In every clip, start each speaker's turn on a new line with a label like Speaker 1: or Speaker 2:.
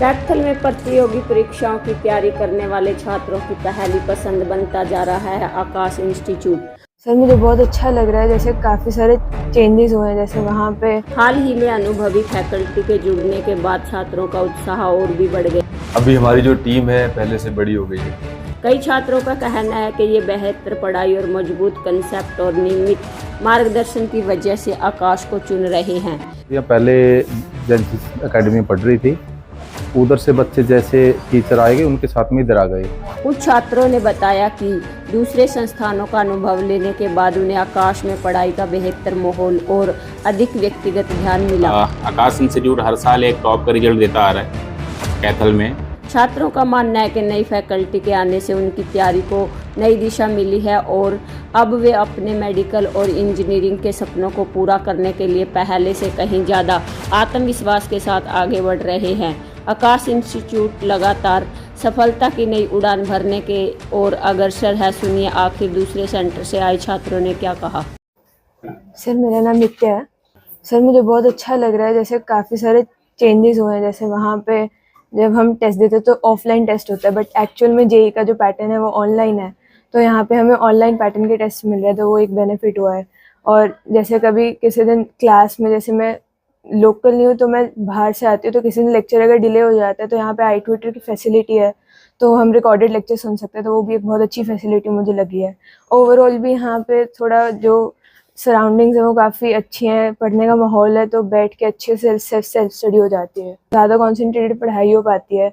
Speaker 1: कैथल में प्रतियोगी परीक्षाओं की तैयारी करने वाले छात्रों की पहली पसंद बनता जा रहा है आकाश इंस्टीट्यूट।
Speaker 2: सर मुझे बहुत अच्छा लग रहा है, जैसे काफ़ी सारे चेंजेस हुए हैं। जैसे वहाँ पे
Speaker 1: हाल ही में अनुभवी फैकल्टी के जुड़ने के बाद छात्रों का उत्साह और भी बढ़ गया।
Speaker 3: अभी हमारी जो टीम है पहले से बड़ी हो गई है।
Speaker 1: कई छात्रों का कहना है कि ये बेहतर पढ़ाई और मजबूत कंसेप्ट और नियमित मार्गदर्शन की वजह से आकाश को चुन रहे हैं।
Speaker 3: यहाँ पहले जिस अकेडमी में पढ़ रही थी, उधर से बच्चे जैसे टीचर आएंगे उनके साथ में इधर आ गए।
Speaker 1: कुछ छात्रों ने बताया कि दूसरे संस्थानों का अनुभव लेने के बाद उन्हें आकाश में पढ़ाई का बेहतर माहौल और अधिक व्यक्तिगत ध्यान मिला।
Speaker 4: आकाश इंस्टीट्यूट हर साल एक टॉप का रिजल्ट देता आ रहा है कैथल में।
Speaker 1: छात्रों का मानना है कि नई फैकल्टी के आने से उनकी तैयारी को नई दिशा मिली है और अब वे अपने मेडिकल और इंजीनियरिंग के सपनों को पूरा करने के लिए पहले से कहीं ज़्यादा आत्मविश्वास के साथ आगे बढ़ रहे हैं। आकाश इंस्टीट्यूट लगातार सफलता की नई उड़ान भरने के और अग्रसर है। सुनिए आखिर दूसरे सेंटर से आए छात्रों ने क्या कहा।
Speaker 2: सर मेरा नाम नित्या है। सर मुझे बहुत अच्छा लग रहा है, जैसे काफ़ी सारे चेंजेस हुए हैं। जैसे वहाँ पे जब हम टेस्ट देते तो ऑफलाइन टेस्ट होता है, बट एक्चुअल में जेई का जो पैटर्न है वो ऑनलाइन है। तो यहाँ पे हमें ऑनलाइन पैटर्न के टेस्ट मिल रहे हैं, तो वो एक बेनिफिट हुआ है। और जैसे कभी किसी दिन क्लास में, जैसे मैं लोकल नहीं हूँ तो मैं बाहर से आती हूँ, तो किसी दिन लेक्चर अगर डिले हो जाता है तो यहाँ पे आई ट्यूटर की फैसिलिटी है, तो हम रिकॉर्डेड लेक्चर सुन सकते हैं। तो वो भी एक बहुत अच्छी फैसिलिटी मुझे लगी है। ओवरऑल भी यहाँ पे थोड़ा जो सराउंडिंग्स है वो काफ़ी अच्छी हैं, पढ़ने का माहौल है, तो बैठ के अच्छे से सेल्फ स्टडी हो जाती है, ज़्यादा कॉन्सेंट्रेटेड पढ़ाई हो पाती है।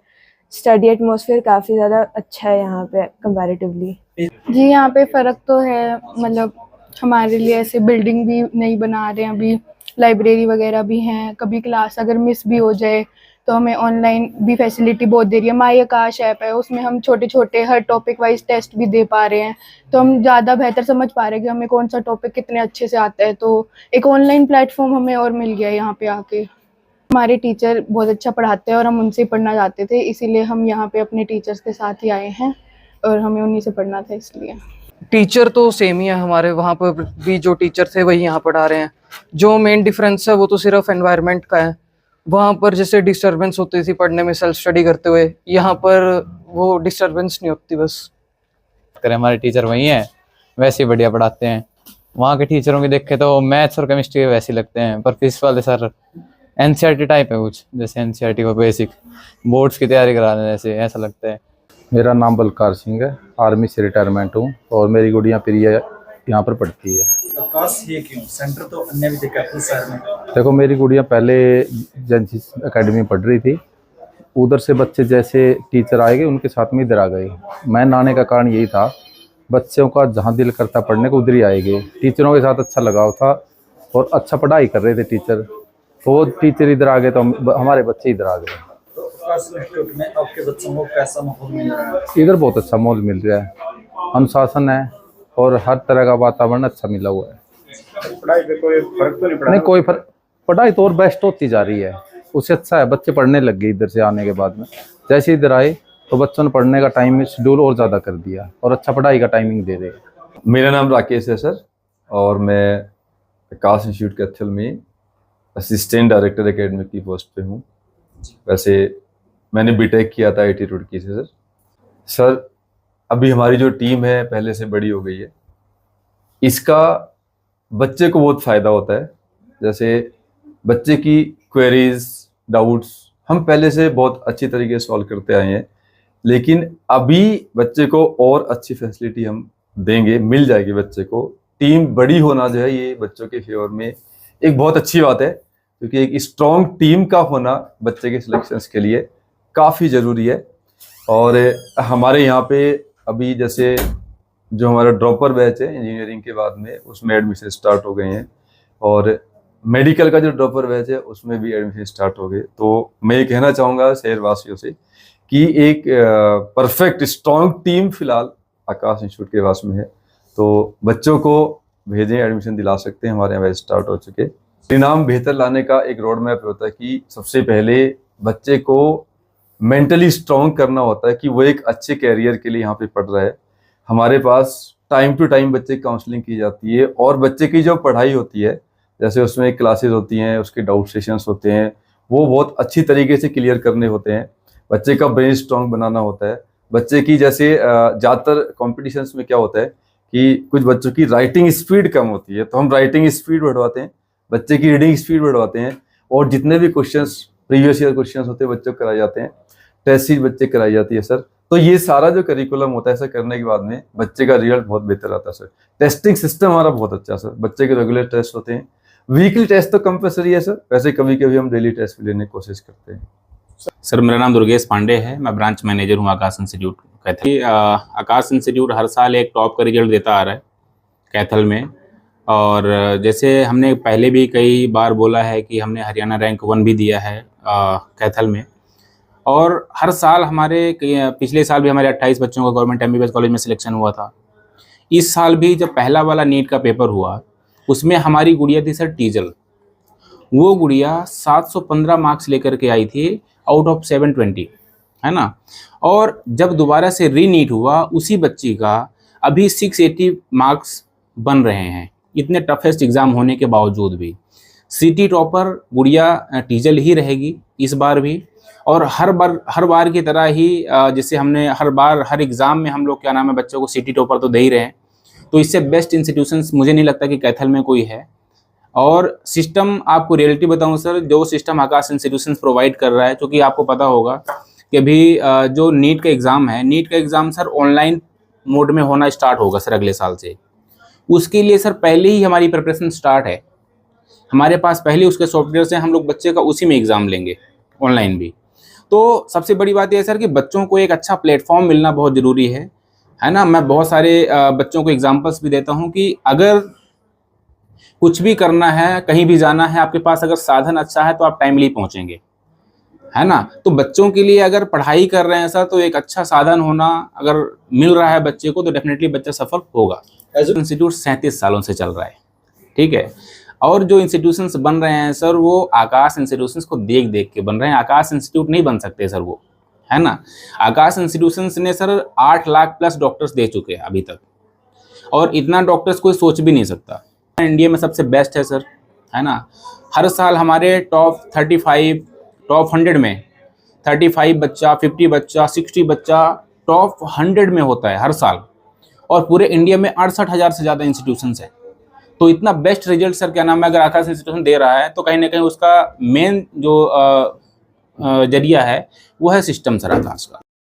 Speaker 2: स्टडी एटमॉस्फेयर काफ़ी ज़्यादा अच्छा है यहाँ पे कंपैरेटिवली।
Speaker 5: जी यहाँ पे फ़र्क तो है, मतलब हमारे लिए ऐसे बिल्डिंग भी नहीं बना रहे हैं अभी, लाइब्रेरी वगैरह भी हैं। कभी क्लास अगर मिस भी हो जाए तो हमें ऑनलाइन भी फैसिलिटी बहुत दे रही है। माई आकाश ऐप है, उसमें हम छोटे छोटे हर टॉपिक वाइज टेस्ट भी दे पा रहे हैं, तो हम ज़्यादा बेहतर समझ पा रहे हैं कि हमें कौन सा टॉपिक कितने अच्छे से आता है। तो एक ऑनलाइन प्लेटफॉर्म हमें और मिल गया है यहाँ पे आके। हमारे टीचर बहुत अच्छा पढ़ाते हैं और हम उनसे ही पढ़ना चाहते थे, इसीलिए हम यहाँ पे अपने टीचर्स के साथ ही आए हैं और हमें उन्हीं से पढ़ना था। इसलिए
Speaker 6: टीचर तो सेम ही है हमारे, वहाँ पर भी जो टीचर थे वही यहाँ पढ़ा रहे हैं। जो मेन डिफरेंस है वो तो सिर्फ एनवायरनमेंट का है। वहाँ पर जैसे डिस्टर्बेंस होती थी पढ़ने में सेल्फ स्टडी करते हुए, यहाँ पर वो डिस्टर्बेंस नहीं होती। बस
Speaker 7: हमारे टीचर वही हैं, वैसे ही बढ़िया पढ़ाते हैं। वहाँ के टीचरों के देखे तो मैथ्स और केमिस्ट्री वैसे लगते हैं, पर फिजिक्स वाले सर एनसीईआरटी टाइप है कुछ, जैसे एनसीईआरटी को बेसिक बोर्ड्स की तैयारी करा रहे हैं, ऐसे ऐसा लगता है।
Speaker 3: मेरा नाम बलकार सिंह है, आर्मी से रिटायरमेंट हूँ और मेरी गुड़िया प्रिया यहाँ पर पढ़ती है।
Speaker 8: आकाश ये क्यों? सेंटर तो अन्य भी देखा है शहर में।
Speaker 3: देखो, मेरी गुड़िया पहले जिस अकेडमी में पढ़ रही थी, उधर से बच्चे जैसे टीचर आएंगे उनके साथ में इधर आ गए। मैं आने का कारण यही था, बच्चों का जहाँ दिल करता पढ़ने को उधर ही आएंगे। टीचरों के साथ अच्छा लगाव था और अच्छा पढ़ाई कर रहे थे टीचर, तो वो टीचर इधर आ गए तो हमारे बच्चे इधर आ गए।
Speaker 8: तो आकाश इंस्टीट्यूट में आपके बच्चों को कैसा माहौल मिल रहा है?
Speaker 3: इधर बहुत अच्छा माहौल मिल रहा है, अनुशासन है और हर तरह का वातावरण अच्छा मिला हुआ है।
Speaker 8: पढ़ाई पे कोई फर्क तो नहीं पड़ा?
Speaker 3: नहीं, कोई फर्क, पढ़ाई तो और बेस्ट होती जा रही है, उससे अच्छा है। बच्चे पढ़ने लग गए इधर से आने के बाद में। जैसे इधर आए तो बच्चों ने पढ़ने का टाइम शेड्यूल और ज़्यादा कर दिया और अच्छा पढ़ाई का टाइमिंग दे रहे हैं।
Speaker 9: मेरा नाम राकेश है सर, और मैं आकाश इंस्टीट्यूट कैथल में असिस्टेंट डायरेक्टर एकेडमिक की पोस्ट पे हूँ। वैसे मैंने बीटेक किया था आईटी रुड़की से सर। अभी हमारी जो टीम है पहले से बड़ी हो गई है, इसका बच्चे को बहुत फ़ायदा होता है। जैसे बच्चे की क्वेरीज, डाउट्स हम पहले से बहुत अच्छी तरीके से सॉल्व करते आए हैं, लेकिन अभी बच्चे को और अच्छी फैसिलिटी हम देंगे, मिल जाएगी बच्चे को। टीम बड़ी होना जो है ये बच्चों के फेवर में एक बहुत अच्छी बात है, क्योंकि एक स्ट्रॉन्ग टीम का होना बच्चे के सिलेक्शंस के लिए काफ़ी ज़रूरी है। और हमारे यहाँ पे अभी जैसे जो हमारा ड्रॉपर बैच है इंजीनियरिंग के बाद में, उसमें एडमिशन स्टार्ट हो गए हैं, और मेडिकल का जो ड्रॉपर बैच है उसमें भी एडमिशन स्टार्ट हो गए। तो मैं ये कहना चाहूँगा शहरवासियों से कि एक परफेक्ट स्ट्रॉन्ग टीम फिलहाल आकाश इंस्टीट्यूट के पास में है, तो बच्चों को भेजें, एडमिशन दिला सकते हैं। हमारे यहाँ बैच स्टार्ट हो चुके। परिणाम बेहतर लाने का एक रोड मैप होता है कि सबसे पहले बच्चे को मेंटली स्ट्रॉन्ग करना होता है कि वो एक अच्छे कैरियर के लिए यहाँ पे पढ़ रहा है। हमारे पास टाइम टू टाइम बच्चे की काउंसलिंग की जाती है, और बच्चे की जो पढ़ाई होती है, जैसे उसमें क्लासेस होती हैं, उसके डाउट सेशंस होते हैं, वो बहुत अच्छी तरीके से क्लियर करने होते हैं। बच्चे का ब्रेन स्ट्रांग बनाना होता है। बच्चे की जैसे ज़्यादातर कॉम्पिटिशन्स में क्या होता है कि कुछ बच्चों की राइटिंग स्पीड कम होती है, तो हम राइटिंग स्पीड बढ़वाते हैं, बच्चे की रीडिंग स्पीड बढ़वाते हैं, और जितने भी क्वेश्चंस प्रीवियस ईयर क्वेश्चंस होते हैं बच्चों को कराए जाते हैं, टेस्ट सीरीज बच्चे कराई जाती है सर। तो ये सारा जो करिकुलम होता है सर करने के बाद में बच्चे का रिजल्ट बहुत बेहतर आता है सर। टेस्टिंग सिस्टम हमारा बहुत अच्छा है सर, बच्चे के रेगुलर टेस्ट होते हैं, वीकली टेस्ट तो कंपल्सरी है सर, वैसे कभी कभी हम डेली टेस्ट भी लेने की कोशिश करते हैं।
Speaker 4: सर मेरा नाम दुर्गेश पांडे है, मैं ब्रांच मैनेजर हूँ आकाश इंस्टीट्यूट कैथल। आकाश इंस्टीट्यूट हर साल एक टॉप का रिजल्ट देता आ रहा है कैथल में, और जैसे हमने पहले भी कई बार बोला है कि हमने हरियाणा रैंक 1 भी दिया है कैथल में, और हर साल हमारे पिछले साल भी हमारे 28 बच्चों का गवर्नमेंट MBBS कॉलेज में सिलेक्शन हुआ था। इस साल भी जब पहला वाला नीट का पेपर हुआ उसमें हमारी गुड़िया थी सर टीजल, वो गुड़िया 715 मार्क्स लेकर के आई थी आउट ऑफ 720, है ना। और जब दोबारा से री नीट हुआ उसी बच्ची का अभी 680 मार्क्स बन रहे हैं, इतने टफेस्ट एग्ज़ाम होने के बावजूद भी। सिटी टॉपर गुड़िया टीजल ही रहेगी इस बार भी, और हर बार की तरह ही जैसे हमने हर बार हर एग्ज़ाम में हम लोग क्या नाम है बच्चों को सिटी टॉपर तो दे ही रहे हैं, तो इससे बेस्ट इंस्टीट्यूशंस मुझे नहीं लगता कि कैथल में कोई है। और सिस्टम आपको रियलिटी बताऊं सर, जो सिस्टम आकाश इंस्टीट्यूशंस प्रोवाइड कर रहा है, क्योंकि आपको पता होगा कि अभी जो नीट का एग्ज़ाम है, नीट का एग्ज़ाम सर ऑनलाइन मोड में होना स्टार्ट होगा सर अगले साल से। उसके लिए सर पहले ही हमारी प्रिपरेशन स्टार्ट है, हमारे पास पहले उसके सॉफ्टवेयर से हम लोग बच्चे का उसी में एग्ज़ाम लेंगे ऑनलाइन भी। तो सबसे बड़ी बात यह है सर कि बच्चों को एक अच्छा प्लेटफॉर्म मिलना बहुत ज़रूरी है ना। मैं बहुत सारे बच्चों को एग्जांपल्स भी देता हूं कि अगर कुछ भी करना है, कहीं भी जाना है, आपके पास अगर साधन अच्छा है तो आप टाइमली पहुंचेंगे, है ना। तो बच्चों के लिए अगर पढ़ाई कर रहे हैं सर तो एक अच्छा साधन होना अगर मिल रहा है बच्चे को तो डेफिनेटली बच्चा सफल होगा। इंस्टीट्यूट 37 सालों से चल रहा है, ठीक है। और जो इंस्टीट्यूशंस बन रहे हैं सर वो आकाश इंस्टीट्यूशंस को देख देख के बन रहे हैं, आकाश इंस्टीट्यूट नहीं बन सकते सर वो, है ना। आकाश इंस्टीट्यूशंस ने sir 8 lakh plus doctors they चुके हैं अभी तक, और इतना डॉक्टर्स कोई सोच भी नहीं सकता। इंडिया में सबसे बेस्ट है सर, है ना। हर साल हमारे टॉप 35 टॉप 100 में 35 बच्चा, 50 बच्चा, 60 बच्चा टॉप 100 में होता है हर साल, और पूरे इंडिया में 68,000 से ज़्यादा इंस्टीट्यूशंस हैं। तो इतना बेस्ट रिजल्ट सर क्या नाम है अगर आकाश इंस्टीट्यूशन दे रहा है तो कहीं ना कहीं उसका मेन जो जरिया है वो है सिस्टम सर आकाश का।